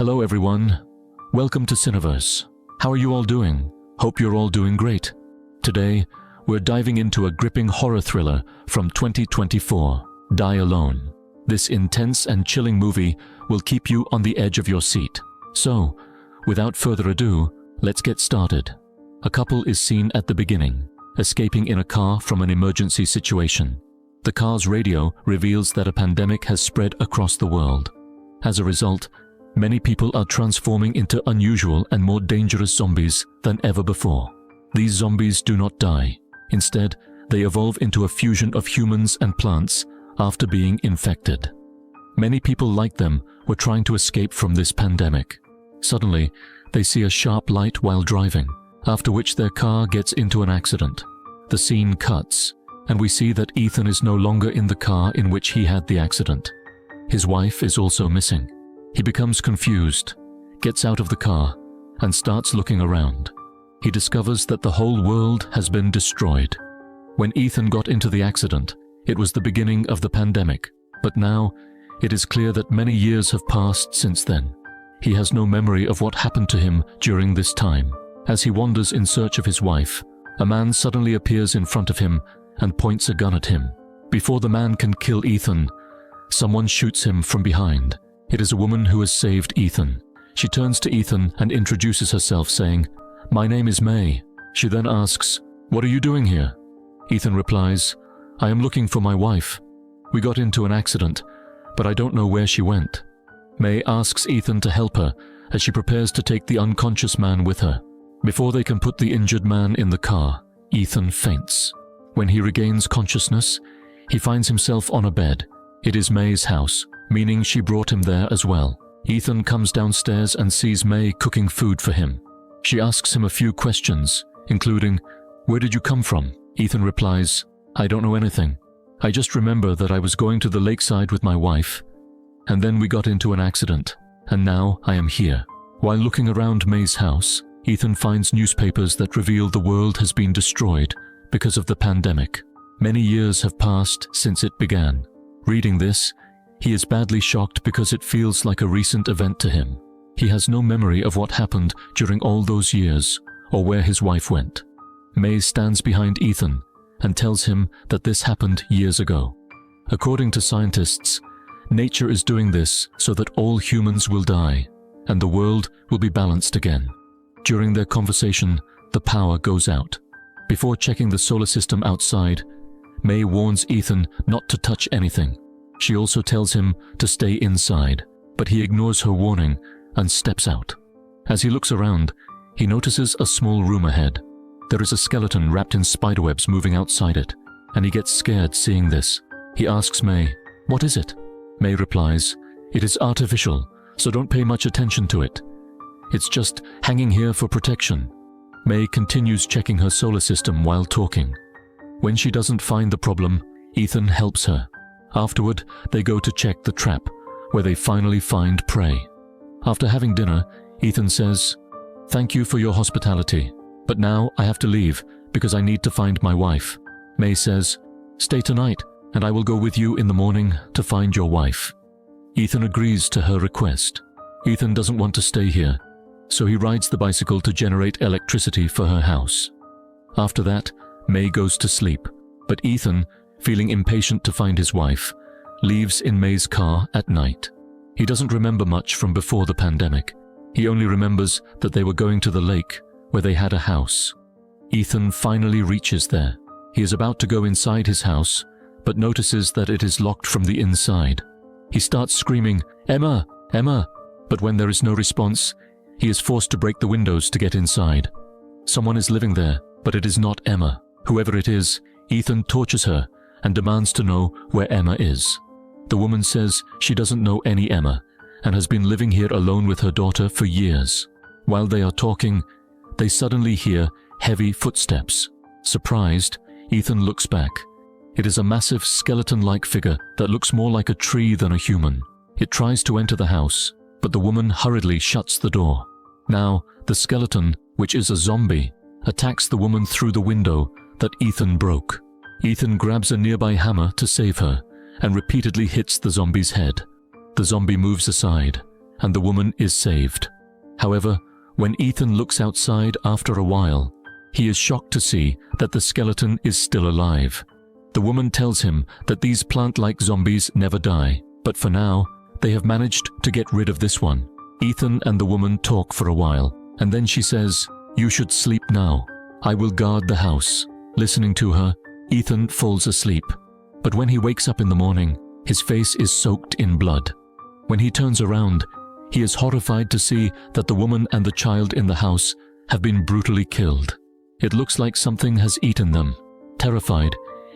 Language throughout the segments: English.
Hello everyone, welcome to Cineverse. How are you all doing? Hope you're all doing great. Today, we're diving into a gripping horror thriller from 2024, Die Alone. This intense and chilling movie will keep you on the edge of your seat. So, without further ado, let's get started. A couple is seen at the beginning, escaping in a car from an emergency situation. The car's radio reveals that a pandemic has spread across the world. As a result, many people are transforming into unusual and more dangerous zombies than ever before. These zombies do not die. Instead, they evolve into a fusion of humans and plants after being infected. Many people like them were trying to escape from this pandemic. Suddenly, they see a sharp light while driving, after which their car gets into an accident. The scene cuts, and we see that Ethan is no longer in the car in which he had the accident. His wife is also missing. He becomes confused, gets out of the car, and starts looking around. He discovers that the whole world has been destroyed. When Ethan got into the accident, it was the beginning of the pandemic, but now it is clear that many years have passed since then. He has no memory of what happened to him during this time. As he wanders in search of his wife, a man suddenly appears in front of him and points a gun at him. Before the man can kill Ethan, someone shoots him from behind. It is a woman who has saved Ethan. She turns to Ethan and introduces herself, saying, "My name is May." She then asks, "What are you doing here?" Ethan replies, "I am looking for my wife. We got into an accident, but I don't know where she went." May asks Ethan to help her as she prepares to take the unconscious man with her. Before they can put the injured man in the car, Ethan faints. When he regains consciousness, he finds himself on a bed. It is May's house, meaning she brought him there as well. Ethan comes downstairs and sees May cooking food for him. She asks him a few questions, including, "Where did you come from?" Ethan replies, "I don't know anything. I just remember that I was going to the lakeside with my wife, and then we got into an accident, and now I am here." While looking around May's house, Ethan finds newspapers that reveal the world has been destroyed because of the pandemic. Many years have passed since it began. Reading this, he is badly shocked because it feels like a recent event to him. He has no memory of what happened during all those years or where his wife went. May stands behind Ethan and tells him that this happened years ago. According to scientists, nature is doing this so that all humans will die and the world will be balanced again. During their conversation, the power goes out. Before checking the solar system outside, May warns Ethan not to touch anything. She also tells him to stay inside, but he ignores her warning and steps out. As he looks around, he notices a small room ahead. There is a skeleton wrapped in spiderwebs moving outside it, and he gets scared seeing this. He asks May, "What is it?" May replies, "It is artificial, so don't pay much attention to it. It's just hanging here for protection." May continues checking her solar system while talking. When she doesn't find the problem, Ethan helps her. Afterward, they go to check the trap, where they finally find prey. After having dinner, Ethan says, "Thank you for your hospitality, but now I have to leave because I need to find my wife." May says, "Stay tonight, and I will go with you in the morning to find your wife." Ethan agrees to her request. Ethan doesn't want to stay here, so he rides the bicycle to generate electricity for her house. After that, May goes to sleep, but Ethan, feeling impatient to find his wife, leaves in May's car at night. He doesn't remember much from before the pandemic. He only remembers that they were going to the lake, where they had a house. Ethan finally reaches there. He is about to go inside his house, but notices that it is locked from the inside. He starts screaming, "Emma! Emma!" But when there is no response, he is forced to break the windows to get inside. Someone is living there, but it is not Emma. Whoever it is, Ethan tortures her and demands to know where Emma is. The woman says she doesn't know any Emma and has been living here alone with her daughter for years. While they are talking, they suddenly hear heavy footsteps. Surprised, Ethan looks back. It is a massive skeleton-like figure that looks more like a tree than a human. It tries to enter the house, but the woman hurriedly shuts the door. Now, the skeleton, which is a zombie, attacks the woman through the window that Ethan broke. Ethan grabs a nearby hammer to save her and repeatedly hits the zombie's head. The zombie moves aside, and the woman is saved. However, when Ethan looks outside after a while, he is shocked to see that the skeleton is still alive. The woman tells him that these plant-like zombies never die, but for now, they have managed to get rid of this one. Ethan and the woman talk for a while, and then she says, "You should sleep now. I will guard the house." Listening to her, Ethan falls asleep. But when he wakes up in the morning, his face is soaked in blood. When he turns around, he is horrified to see that the woman and the child in the house have been brutally killed. It looks like something has eaten them. Terrified,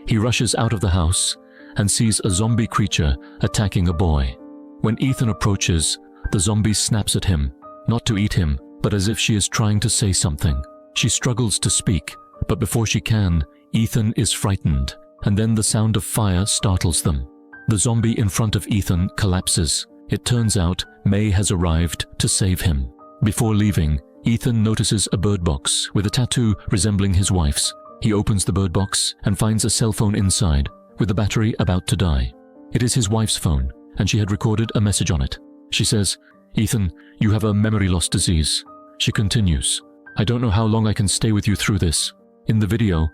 he rushes out of the house and sees a zombie creature attacking a boy. When Ethan approaches, the zombie snaps at him, not to eat him, but as if she is trying to say something. She struggles to speak, but before she can, Ethan is frightened, and then the sound of fire startles them. The zombie in front of Ethan collapses. It turns out May has arrived to save him. Before leaving, Ethan notices a bird box with a tattoo resembling his wife's. He opens the bird box and finds a cell phone inside, with the battery about to die. It is his wife's phone, and she had recorded a message on it. She says, "Ethan, you have a memory loss disease." She continues, "I don't know how long I can stay with you through this." In the video,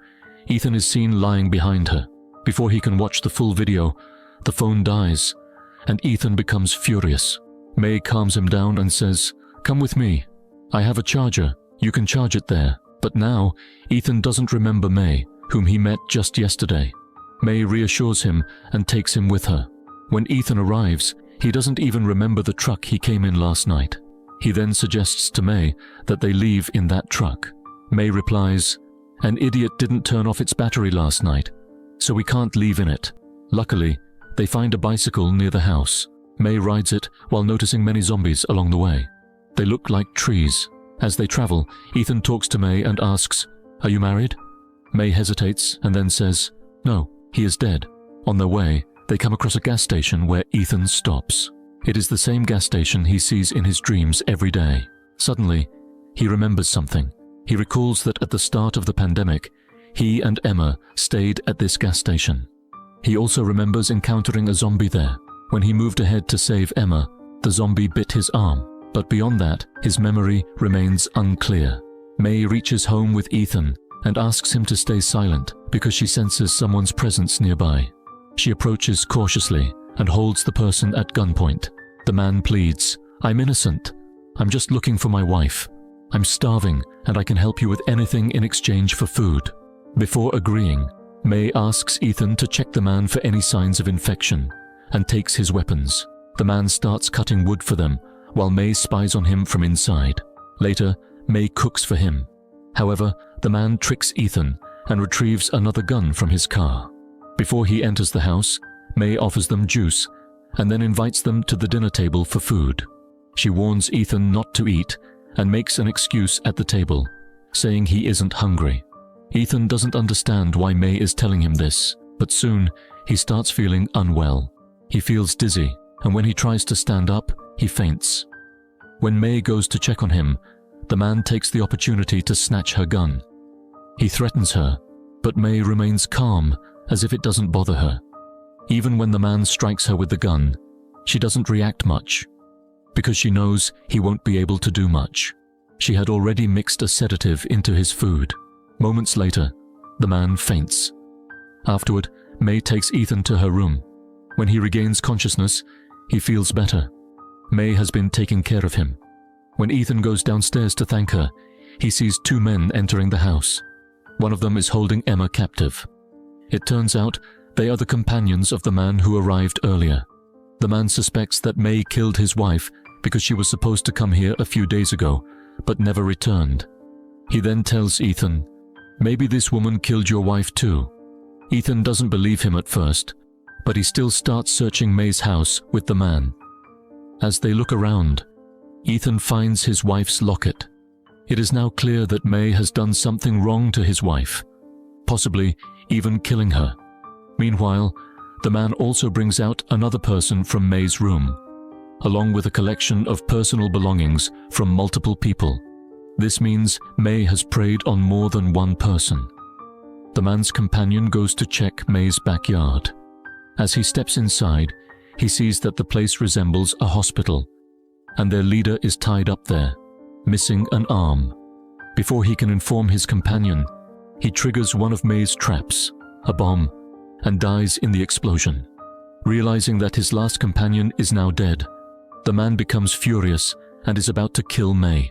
Ethan is seen lying behind her. Before he can watch the full video, the phone dies, and Ethan becomes furious. May calms him down and says, "Come with me. I have a charger. You can charge it there." But now, Ethan doesn't remember May, whom he met just yesterday. May reassures him and takes him with her. When Ethan arrives, he doesn't even remember the truck he came in last night. He then suggests to May that they leave in that truck. May replies, "An idiot didn't turn off its battery last night, so we can't leave in it." Luckily, they find a bicycle near the house. May rides it while noticing many zombies along the way. They look like trees. As they travel, Ethan talks to May and asks, "Are you married?" May hesitates and then says, "No, he is dead." On their way, they come across a gas station where Ethan stops. It is the same gas station he sees in his dreams every day. Suddenly, he remembers something. He recalls that at the start of the pandemic, he and Emma stayed at this gas station. He also remembers encountering a zombie there. When he moved ahead to save Emma, the zombie bit his arm. But beyond that, his memory remains unclear. May reaches home with Ethan and asks him to stay silent because she senses someone's presence nearby. She approaches cautiously and holds the person at gunpoint. The man pleads, "I'm innocent. I'm just looking for my wife. I'm starving and I can help you with anything in exchange for food." Before agreeing, May asks Ethan to check the man for any signs of infection and takes his weapons. The man starts cutting wood for them while May spies on him from inside. Later, May cooks for him. However, the man tricks Ethan and retrieves another gun from his car. Before he enters the house, May offers them juice and then invites them to the dinner table for food. She warns Ethan not to eat and makes an excuse at the table, saying he isn't hungry. Ethan doesn't understand why May is telling him this, but soon he starts feeling unwell. He feels dizzy, and when he tries to stand up, he faints. When May goes to check on him, the man takes the opportunity to snatch her gun. He threatens her, but May remains calm as if it doesn't bother her. Even when the man strikes her with the gun, she doesn't react much, because she knows he won't be able to do much. She had already mixed a sedative into his food. Moments later, the man faints. Afterward, May takes Ethan to her room. When he regains consciousness, he feels better. May has been taking care of him. When Ethan goes downstairs to thank her, he sees two men entering the house. One of them is holding Emma captive. It turns out they are the companions of the man who arrived earlier. The man suspects that May killed his wife because she was supposed to come here a few days ago, but never returned. He then tells Ethan, "Maybe this woman killed your wife too." Ethan doesn't believe him at first, but he still starts searching May's house with the man. As they look around, Ethan finds his wife's locket. It is now clear that May has done something wrong to his wife, possibly even killing her. Meanwhile, the man also brings out another person from May's room, along with a collection of personal belongings from multiple people. This means May has preyed on more than one person. The man's companion goes to check May's backyard. As he steps inside, he sees that the place resembles a hospital, and their leader is tied up there, missing an arm. Before he can inform his companion, he triggers one of May's traps, a bomb, and dies in the explosion. Realizing that his last companion is now dead, the man becomes furious and is about to kill May.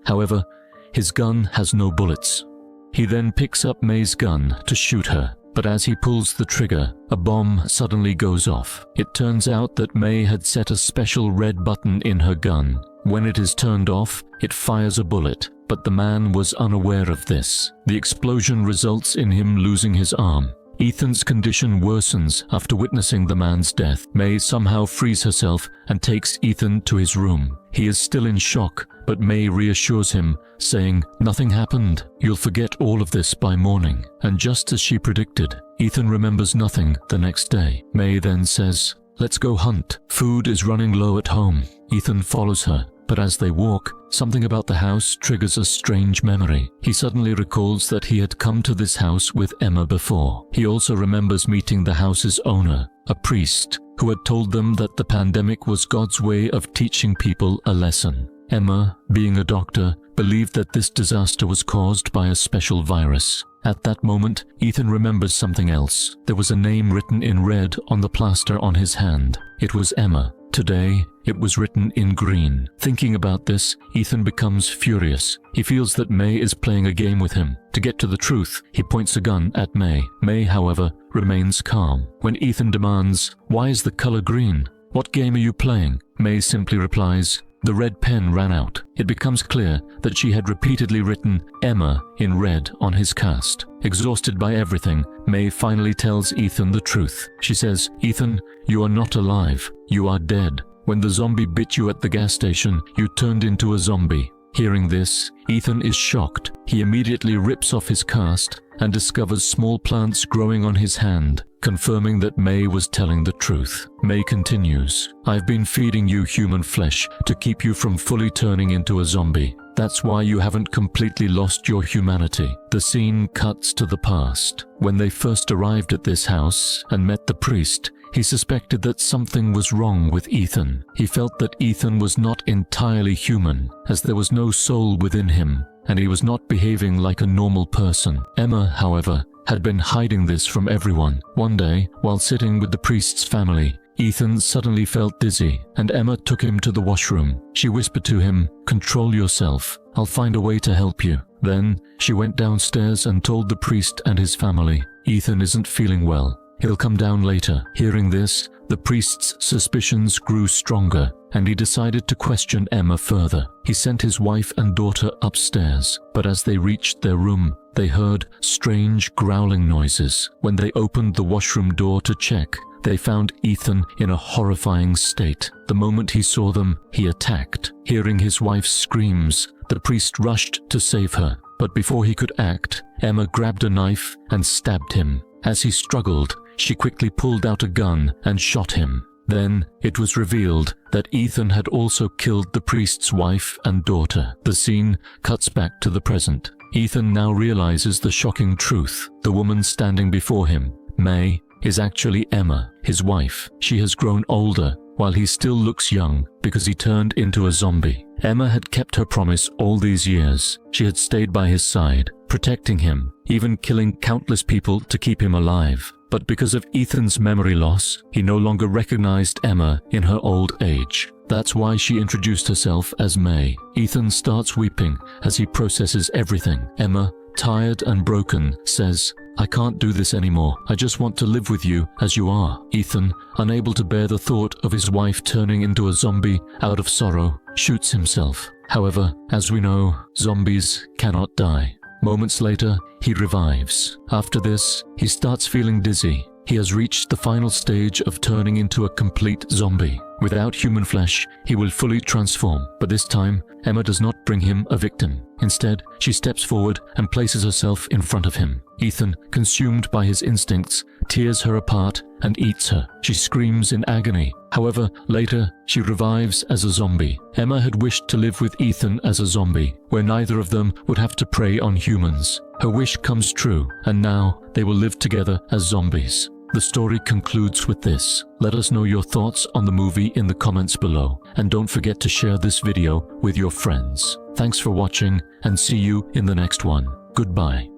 However, his gun has no bullets. He then picks up May's gun to shoot her, but as he pulls the trigger, a bomb suddenly goes off. It turns out that May had set a special red button in her gun. When it is turned off, it fires a bullet, but the man was unaware of this. The explosion results in him losing his arm. Ethan's condition worsens after witnessing the man's death. May somehow frees herself and takes Ethan to his room. He is still in shock, but May reassures him, saying, "Nothing happened. You'll forget all of this by morning." And just as she predicted, Ethan remembers nothing the next day. May then says, "Let's go hunt. Food is running low at home." Ethan follows her, but as they walk, something about the house triggers a strange memory. He suddenly recalls that he had come to this house with Emma before. He also remembers meeting the house's owner, a priest, who had told them that the pandemic was God's way of teaching people a lesson. Emma, being a doctor, believed that this disaster was caused by a special virus. At that moment, Ethan remembers something else. There was a name written in red on the plaster on his hand. It was Emma. Today, it was written in green. Thinking about this, Ethan becomes furious. He feels that May is playing a game with him. To get to the truth, he points a gun at May. May, however, remains calm. When Ethan demands, "Why is the color green? What game are you playing?" May simply replies, "The red pen ran out." It becomes clear that she had repeatedly written Emma in red on his cast. Exhausted by everything, May finally tells Ethan the truth. She says, "Ethan, you are not alive. You are dead. When the zombie bit you at the gas station, you turned into a zombie." Hearing this, Ethan is shocked. He immediately rips off his cast and discovers small plants growing on his hand, confirming that May was telling the truth. May continues, "I've been feeding you human flesh to keep you from fully turning into a zombie. That's why you haven't completely lost your humanity." The scene cuts to the past. When they first arrived at this house and met the priest, he suspected that something was wrong with Ethan. He felt that Ethan was not entirely human, as there was no soul within him, and he was not behaving like a normal person. Emma, however, had been hiding this from everyone. One day, while sitting with the priest's family, Ethan suddenly felt dizzy, and Emma took him to the washroom. She whispered to him, "Control yourself. I'll find a way to help you." Then, she went downstairs and told the priest and his family, "Ethan isn't feeling well. He'll come down later." Hearing this, the priest's suspicions grew stronger, and he decided to question Emma further. He sent his wife and daughter upstairs, but as they reached their room, they heard strange growling noises. When they opened the washroom door to check, they found Ethan in a horrifying state. The moment he saw them, he attacked. Hearing his wife's screams, the priest rushed to save her, but before he could act, Emma grabbed a knife and stabbed him. As he struggled, she quickly pulled out a gun and shot him. Then it was revealed that Ethan had also killed the priest's wife and daughter. The scene cuts back to the present. Ethan now realizes the shocking truth. The woman standing before him, May, is actually Emma, his wife. She has grown older, while he still looks young because he turned into a zombie. Emma had kept her promise all these years. She had stayed by his side, protecting him, even killing countless people to keep him alive. But because of Ethan's memory loss, he no longer recognized Emma in her old age. That's why she introduced herself as May. Ethan starts weeping as he processes everything. Emma, tired and broken, says, "I can't do this anymore. I just want to live with you as you are." Ethan, unable to bear the thought of his wife turning into a zombie out of sorrow, shoots himself. However, as we know, zombies cannot die. Moments later, he revives. After this, he starts feeling dizzy. He has reached the final stage of turning into a complete zombie. Without human flesh, he will fully transform. But this time, Emma does not bring him a victim. Instead, she steps forward and places herself in front of him. Ethan, consumed by his instincts, tears her apart and eats her. She screams in agony. However, later, she revives as a zombie. Emma had wished to live with Ethan as a zombie, where neither of them would have to prey on humans. Her wish comes true, and now they will live together as zombies. The story concludes with this. Let us know your thoughts on the movie in the comments below, and don't forget to share this video with your friends. Thanks for watching, and see you in the next one. Goodbye.